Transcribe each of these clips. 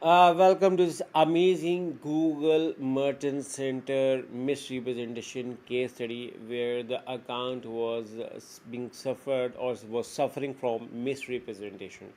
Welcome to this amazing Google Merchant Center misrepresentation case study where the account was being suffered or was suffering from misrepresentation.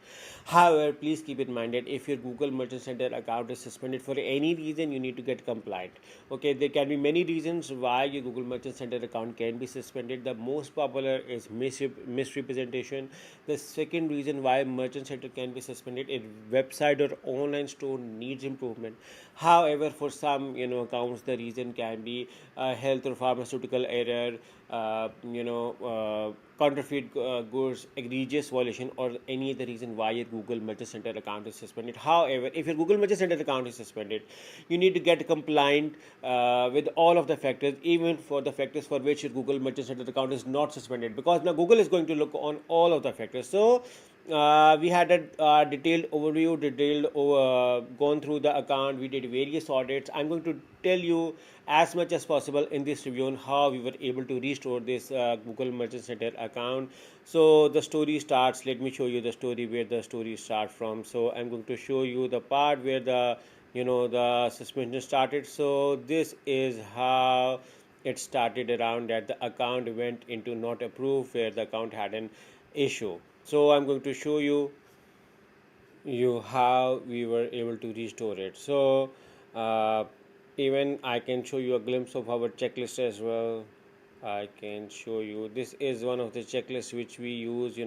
However, please keep in mind that if your Google Merchant Center account is suspended for any reason, you need to get compliant. Okay, there can be many reasons why your Google Merchant Center account can be suspended. The most popular is misrepresentation. The second reason why Merchant Center can be suspended is website or online store needs improvement. However, for some accounts, the reason can be health or pharmaceutical error, counterfeit goods, egregious violation, or any other reason why your Google Merchant Center account is suspended. However, if your Google Merchant Center account is suspended, you need to get compliant with all of the factors, even for the factors for which your Google Merchant Center account is not suspended, because now Google is going to look on all of the factors. So we had a detailed overview, gone through the account. We did various audits. I'm going to tell you as much as possible in this review on how we were able to restore this Google Merchant Center account. So the story starts. Let me show you the story where the story starts from. So I'm going to show you the part where the suspension started. So this is how it started around that the account went into not approved, where the account had an issue. So I'm going to show you how we were able to restore it. So uh, even I can show you a glimpse of our checklist as well. I can show you, this is one of the checklists which we use.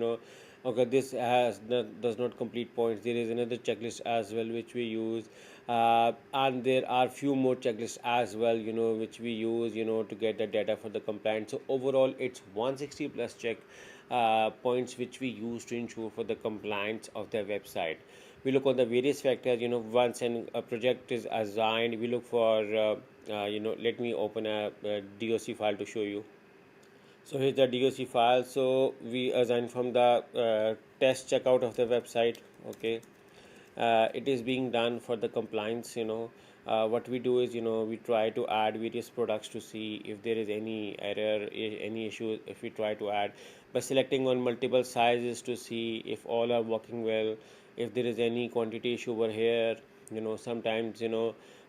Okay, this does not complete points. There is another checklist as well which we use, and there are few more checklists as well, which we use, to get the data for the compliance. So overall, it's 160 plus check points which we use to ensure for the compliance of the website. We look on the various factors. Once a project is assigned, we look for let me open a doc file to show you. So here's the doc file. So we assign from the test checkout of the website. Okay, it is being done for the compliance. What we do is, we try to add various products to see if there is any error, any issue. If we try to add by selecting on multiple sizes to see if all are working well, if there is any quantity issue over here. Sometimes,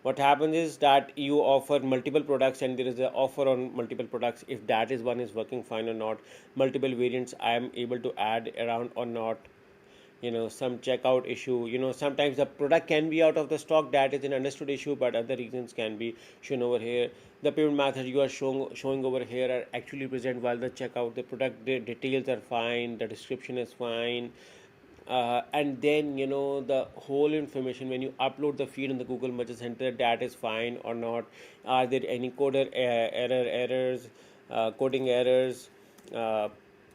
what happens is that you offer multiple products and there is an offer on multiple products. If that is one is working fine or not, multiple variants I am able to add around or not. Some checkout issue. Sometimes the product can be out of the stock, that is an understood issue, but other reasons can be shown over here. The payment method you are showing over here are actually present while the checkout. The product details are fine, the description is fine, and then the whole information when you upload the feed in the Google Merchant Center, that is fine or not. Are there any coder errors, coding errors, uh,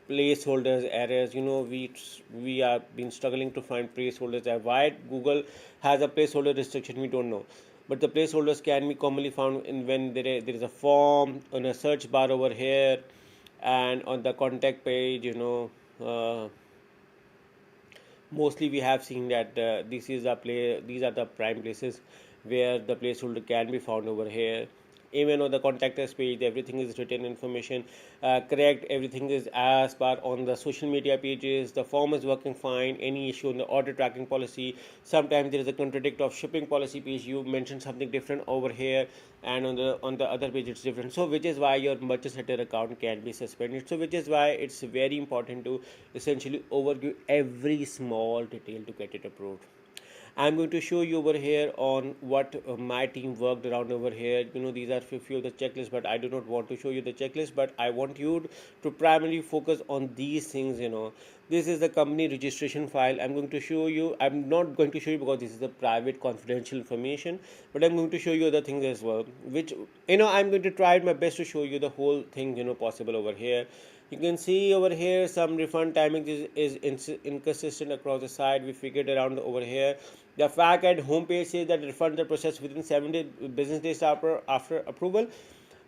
placeholders errors? We have been struggling to find placeholders. Why Google has a placeholder restriction, we don't know, but the placeholders can be commonly found in when there is a form on a search bar over here, and on the contact page. Mostly we have seen that these are the prime places where the placeholder can be found over here. Even on the contact us page, everything is written information correct, everything is as per on the social media pages. The form is working fine. Any issue in the order tracking policy, sometimes there is a contradict of shipping policy page, you mentioned something different over here, and on the other page it's different. So which is why your merchant center account can be suspended. So which is why it's very important to essentially overview every small detail to get it approved. I'm going to show you over here on what my team worked around over here. These are few of the checklists, but I do not want to show you the checklist, but I want you to primarily focus on these things. This is the company registration file. I'm going to show you. I'm not going to show you because this is a private confidential information, but I'm going to show you other things as well, which I'm going to try my best to show you the whole thing possible over here. You can see over here some refund timing is inconsistent across the site. We figured around over here. The fact at homepage says that refunds are processed within 7 business days after approval,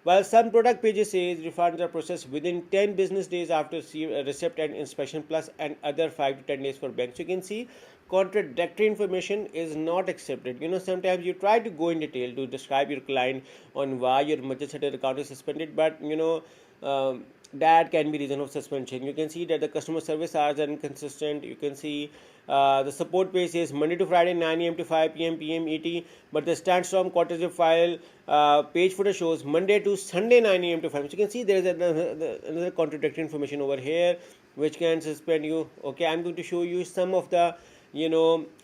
while some product pages says refunds are processed within 10 business days after receipt and inspection, plus and other 5 to 10 days for banks. You can see contradictory information is not accepted. Sometimes you try to go in detail to describe your client on why your merchant center account is suspended, but um, that can be reason of suspension. You can see that the customer service hours are inconsistent. You can see the support page says Monday to Friday 9 a.m. to 5 p.m. ET, but the standstorm quarter zip file page footer shows Monday to Sunday 9 a.m. to 5. So you can see there is another contradictory information over here which can suspend you. Okay, I'm going to show you some of the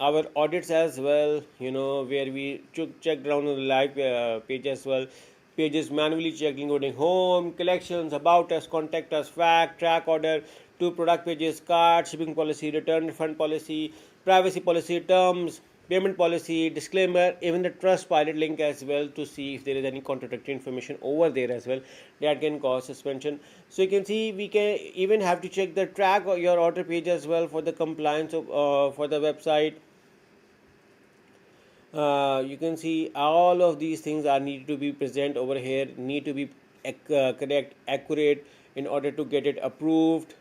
our audits as well, where we checked around on the live page as well. Pages manually checked, including home, collections, about us, contact us, fact, track order, two product pages, cart, shipping policy, return refund policy, privacy policy, terms, payment policy, disclaimer, even the trust pilot link as well, to see if there is any contradictory information over there as well that can cause suspension. So you can see we can even have to check the track or your order page as well for the compliance of for the website. You can see all of these things are need to be present over here, need to be correct, accurate in order to get it approved.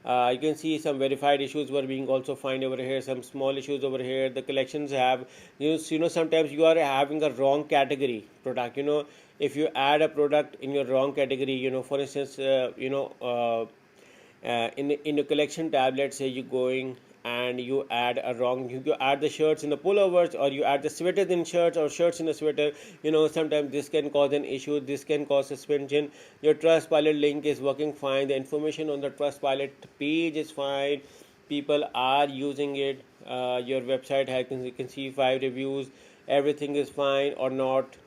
You can see some verified issues were being also find over here, some small issues over here. The collections have sometimes you are having a wrong category product. If you add a product in your wrong category, for instance, in the collection tab, let's say you're going and you add a wrong, you add the shirts in the pullovers, or you add the sweaters in shirts, or shirts in a sweater. Sometimes this can cause an issue, this can cause suspension. Your Trustpilot link is working fine, the information on the Trustpilot page is fine, people are using it, your website has, you can see 5 reviews, everything is fine or not,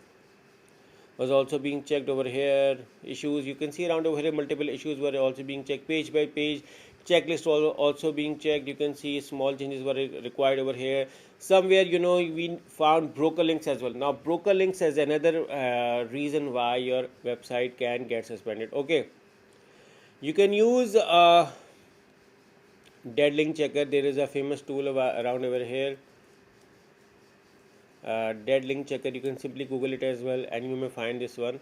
was also being checked over here. Issues, you can see around over here multiple issues were also being checked, page by page checklist also being checked. You can see small changes were required over here. Somewhere we found broker links as well. Now broker links is another reason why your website can get suspended. Okay, you can use dead link checker. There is a famous tool around over here, dead link checker. You can simply google it as well and you may find this one.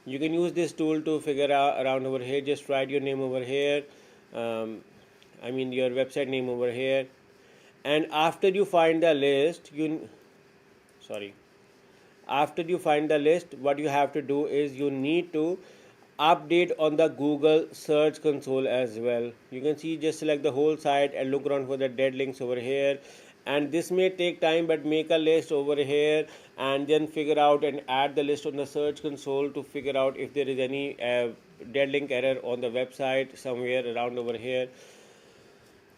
You can use this tool to figure out around over here. Just write your name over here, your website name over here, and after you find the list, after you find the list, what you have to do is you need to update on the Google search console as well. You can see, just select the whole site and look around for the dead links over here, and this may take time, but make a list over here and then figure out and add the list on the search console to figure out if there is any dead link error on the website somewhere around over here.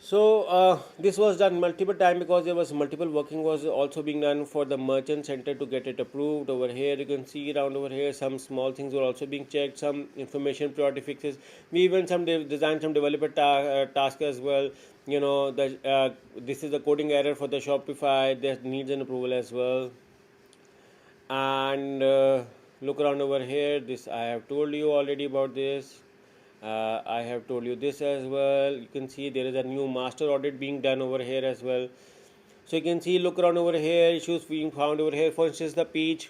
So this was done multiple times because there was multiple working was also being done for the merchant center to get it approved. Over here you can see around over here some small things were also being checked, some information priority fixes. We even some designed some developer task as well. This is a coding error for the Shopify that needs an approval as well. And look around over here, this I have told you already about this. I have told you this as well. You can see there is a new master audit being done over here as well. So you can see, look around over here, issues being found over here. For instance,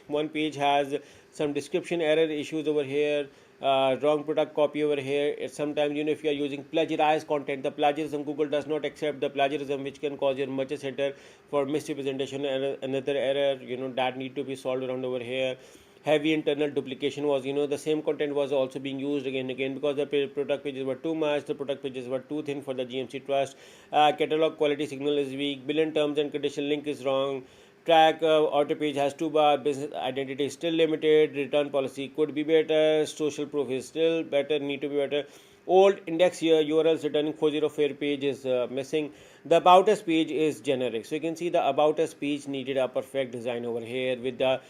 one page has some description error issues over here, wrong product copy over here. Sometimes if you are using plagiarized content, the plagiarism, Google does not accept the plagiarism, which can cause your merchant center for misrepresentation and another error that need to be solved around over here. Heavy internal duplication was, the same content was also being used again and again because the product pages were too much, the product pages were too thin for the GMC trust. Catalog quality signal is weak, billion terms and condition link is wrong, track auto page has 2 bar, business identity is still limited, return policy could be better, social proof is still better, need to be better. Old index here, URLs returning 404 page is missing. The about us page is generic. So you can see the about us page needed a perfect design over here with the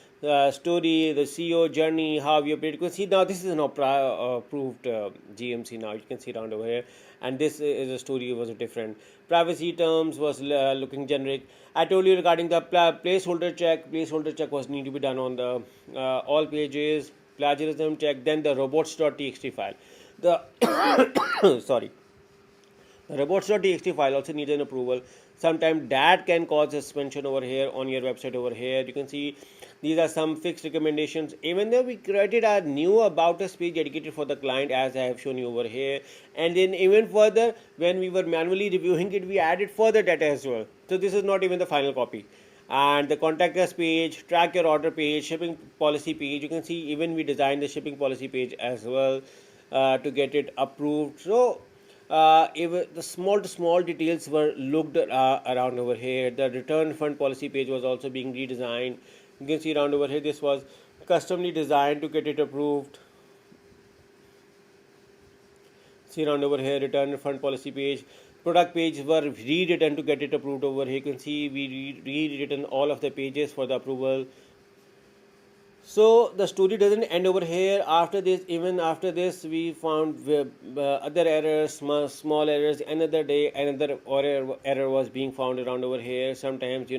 story, the CEO journey, how you update. You can see now this is an approved GMC now. You can see around over here. And this is a story was different. Privacy terms was looking generic. I told you regarding the placeholder check. Placeholder check was need to be done on the all pages. Plagiarism check. Then the robots.txt file. The sorry. The robots.txt file also needs an approval. Sometimes that can cause suspension over here on your website over here. You can see these are some fixed recommendations. Even though we created a new about us page dedicated for the client, as I have shown you over here, and then even further when we were manually reviewing it, we added further data as well. So this is not even the final copy. And the contact us page, track your order page, shipping policy page. You can see even we designed the shipping policy page as well. to get it approved. So if the small to small details were looked around over here. The return fund policy page was also being redesigned. You can see around over here, this was customly designed to get it approved. See around over here, return fund policy page, product page were rewritten to get it approved over here. You can see we rewritten all of the pages for the approval. So the story doesn't end over here. After this, even after this, we found other errors, small errors. Another day, another error was being found around over here. Sometimes,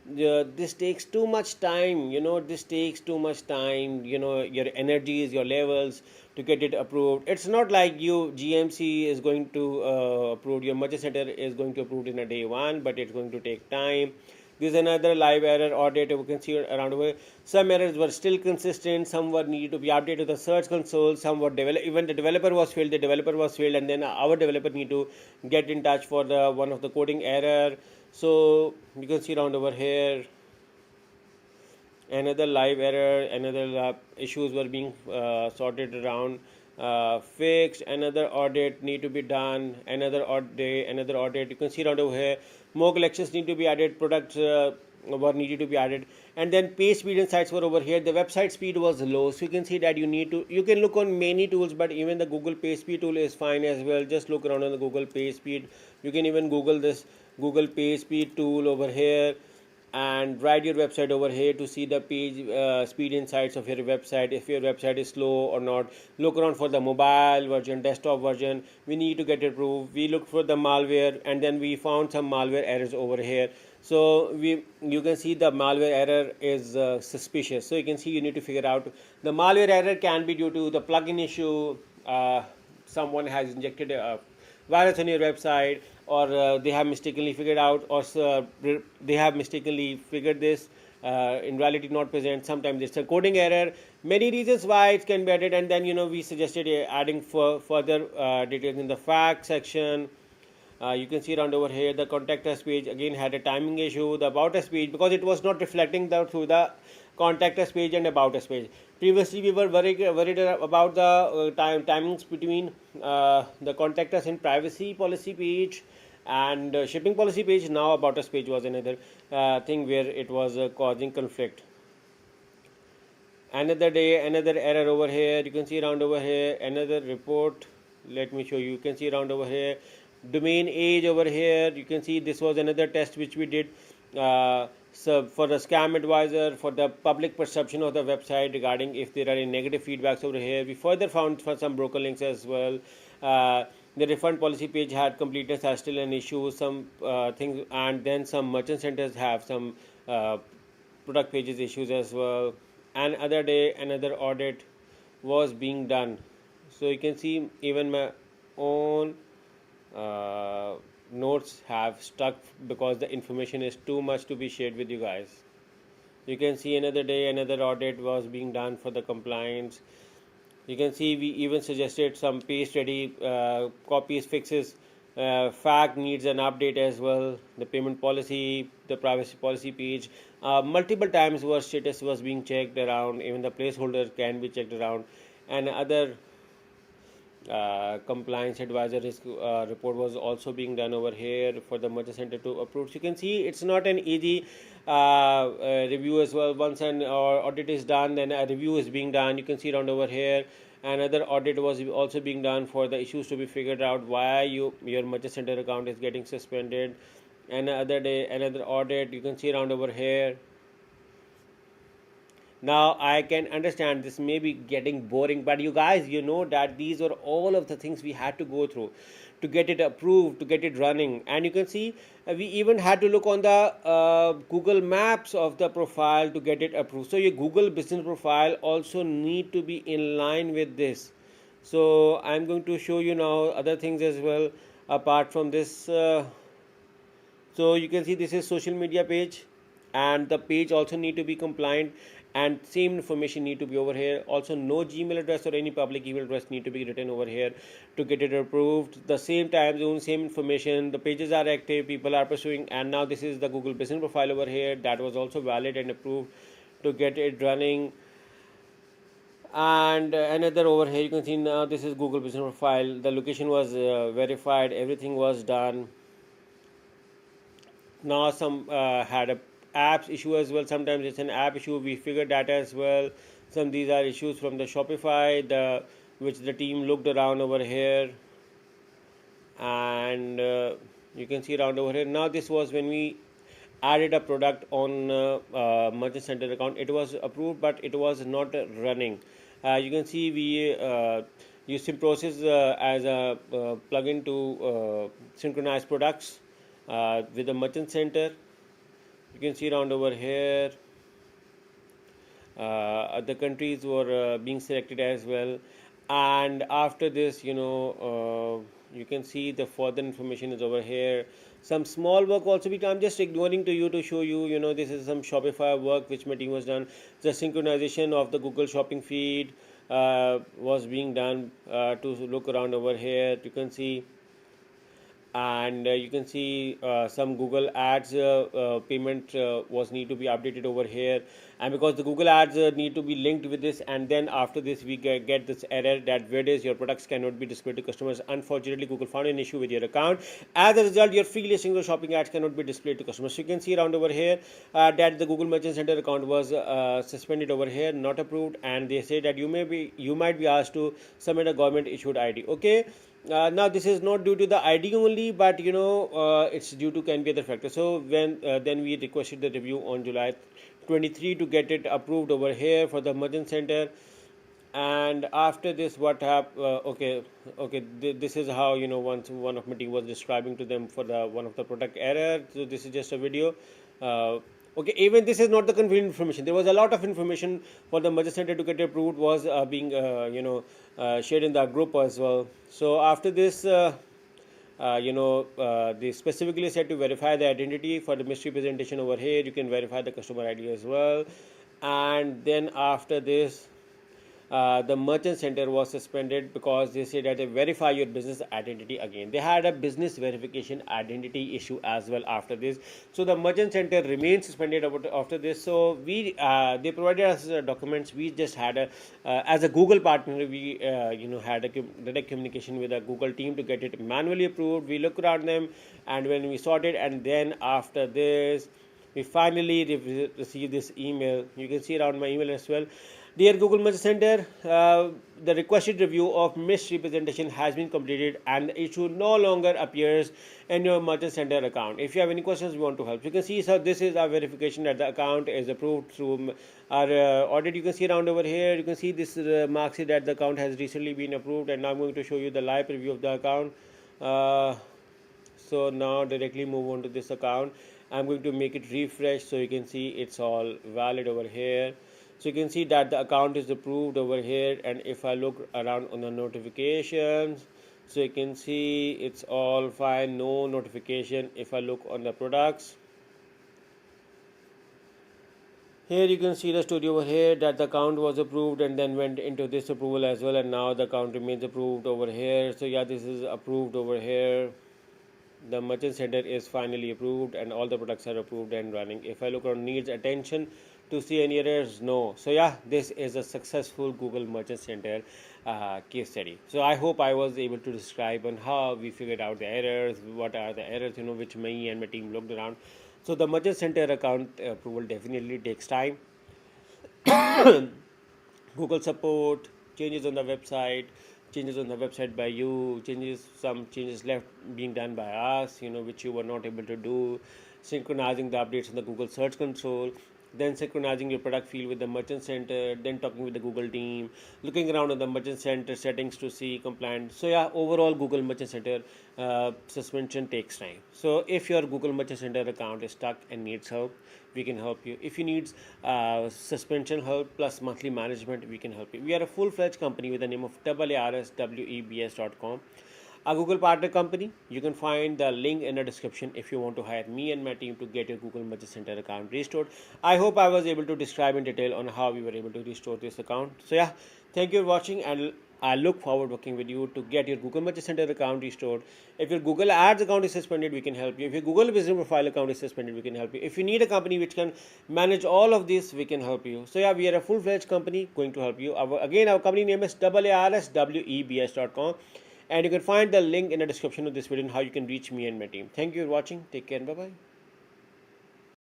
this takes too much time. This takes too much time. Your energies, your levels to get it approved. It's not like GMC is going to approve. Your merchant center is going to approve in a day one, but it's going to take time. This is another live error audit. You can see around over. Some errors were still consistent. Some were needed to be updated to the search console. Some were even the developer was failed. The developer was failed, and then our developer need to get in touch for the one of the coding error. So you can see around over here. Another live error. Another issues were being sorted around. Fixed. Another audit need to be done. Another audit. You can see around over here. More collections need to be added. Products were needed to be added. And then page speed and sites were over here. The website speed was low, so you can see that you can look on many tools, but even the Google page speed tool is fine as well. Just look around on the Google page speed. You can even Google this Google page speed tool over here and write your website over here to see the page speed insights of your website, if your website is slow or not. Look around for the mobile version, desktop version. We need to get it approved. We looked for the malware, and then we found some malware errors over here. So you can see the malware error is suspicious. So you can see you need to figure out the malware error can be due to the plugin issue. Someone has injected a virus on your website, or they have mistakenly figured out, or they have mistakenly figured this. In reality not present. Sometimes it's a coding error. Many reasons why it can be added, and then we suggested adding further details in the fact section. You can see around over here the contact us page again had a timing issue. The about us page, because it was not reflecting through the contact us page and about us page. Previously we were worried about the timings between the contact us and privacy policy page and shipping policy page. Now about us page was another thing where it was causing conflict. Another day, another error over here. You can see around over here another report. Let me show you. You can see around over here domain age over here. You can see this was another test which we did so for the scam advisor, for the public perception of the website regarding if there are any negative feedbacks over here. We further found for some broken links as well. The refund policy page had completeness has still an issue, some things, and then some merchant centers have some product pages issues as well. And other day another audit was being done. So you can see even my own notes have stuck because the information is too much to be shared with you guys. You can see another day another audit was being done for the compliance. You can see we even suggested some paste ready copies fixes. Fact needs an update as well. The payment policy, the privacy policy page, multiple times was status was being checked around. Even the placeholder can be checked around, and other compliance advisor risk report was also being done over here for the merchant center to approve. So you can see it's not an easy review as well. Once an audit is done, then a review is being done. You can see around over here another audit was also being done for the issues to be figured out why your merchant center account is getting suspended. Another day another audit. You can see around over here. Now I can understand this may be getting boring, but you guys, that these are all of the things we had to go through to get it approved, to get it running. And you can see we even had to look on the Google Maps of the profile to get it approved. So your Google business profile also need to be in line with this. So I'm going to show you now other things as well apart from this. So you can see this is social media page, and the page also need to be compliant, and same information need to be over here. Also no Gmail address or any public email address need to be written over here to get it approved. The same time zone, same information, the pages are active, people are pursuing. And now this is the Google business profile over here that was also valid and approved to get it running. And another over here, you can see now this is Google business profile. The location was verified, everything was done. Now some had a apps issue as well. Sometimes it's an app issue, we figured that as well. Some these are issues from the Shopify, the which the team looked around over here. And you can see around over here. Now this was when we added a product on merchant center account. It was approved, but it was not running. You can see we use Simprocess as a plugin to synchronize products with the merchant center. You can see around over here the countries were being selected as well. And after this, you can see the further information is over here. Some small work also I'm just ignoring to you to show you, this is some Shopify work which my team was done. The synchronization of the Google shopping feed was being done. To look around over here, you can see. And you can see some Google ads payment was need to be updated over here. And because the Google ads need to be linked with this, and then after this we get this error that where is your products cannot be displayed to customers. Unfortunately, Google found an issue with your account. As a result, your free listing or shopping ads cannot be displayed to customers. So you can see around over here that the Google Merchant Center account was suspended over here, not approved. And they say that you might be asked to submit a government issued ID. Okay. Now this is not due to the ID only, but it's due to can be other factors. So when then we requested the review on July 23 to get it approved over here for the merchant center. And after this, what happened? This is how once one of my team was describing to them for the one of the product error. So this is just a video. Okay, even this is not the convenient information. There was a lot of information for the merchant center to get approved was being shared in the group as well. So after this, they specifically said to verify the identity for the misrepresentation over here. You can verify the customer ID as well. And then after this, the merchant center was suspended because they said that they verify your business identity again. They had a business verification identity issue as well after this. So the merchant center remains suspended after this. So we they provided us documents. We just had a as a Google partner, we had a direct communication with the Google team to get it manually approved. We look around them, and when we sorted, and then after this, we finally received this email. You can see around my email as well. Dear Google Merchant Center, the requested review of misrepresentation has been completed and the issue no longer appears in your Merchant Center account. If you have any questions, we want to help. You can see, so this is our verification that the account is approved through our audit. You can see around over here, you can see this marks it that the account has recently been approved. And now I'm going to show you the live preview of the account. So now directly move on to this account. I'm going to make it refresh so you can see it's all valid over here. So you can see that the account is approved over here. And if I look around on the notifications, so you can see it's all fine, no notification. If I look on the products, here you can see the story over here that the account was approved and then went into this approval as well, and now the account remains approved over here. So yeah, this is approved over here. The merchant center is finally approved and all the products are approved and running. If I look on needs attention to see any errors, no. So yeah, this is a successful Google Merchant Center case study. So I hope I was able to describe on how we figured out the errors, what are the errors which me and my team looked around. So the Merchant Center account approval definitely takes time. Google support, changes on the website by you, some changes left being done by us, which you were not able to do, synchronizing the updates in the Google Search Console, then synchronizing your product field with the Merchant Center, then talking with the Google team, looking around on the Merchant Center settings to see compliant. So yeah, overall Google Merchant Center suspension takes time. So if your Google Merchant Center account is stuck and needs help, we can help you. If you need suspension help plus monthly management, we can help you. We are a full-fledged company with the name of Aarswebs.com, a Google partner company. You can find the link in the description if you want to hire me and my team to get your Google Merchant Center account restored. I hope I was able to describe in detail on how we were able to restore this account. So yeah, thank you for watching, and I look forward working with you to get your Google Merchant Center account restored. If your Google Ads account is suspended, we can help you. If your Google Business Profile account is suspended, we can help you. If you need a company which can manage all of this, we can help you. So yeah, we are a full-fledged company going to help you. Our company name is aarswebs.com, and you can find the link in the description of this video on how you can reach me and my team. Thank you for watching. Take care and bye-bye.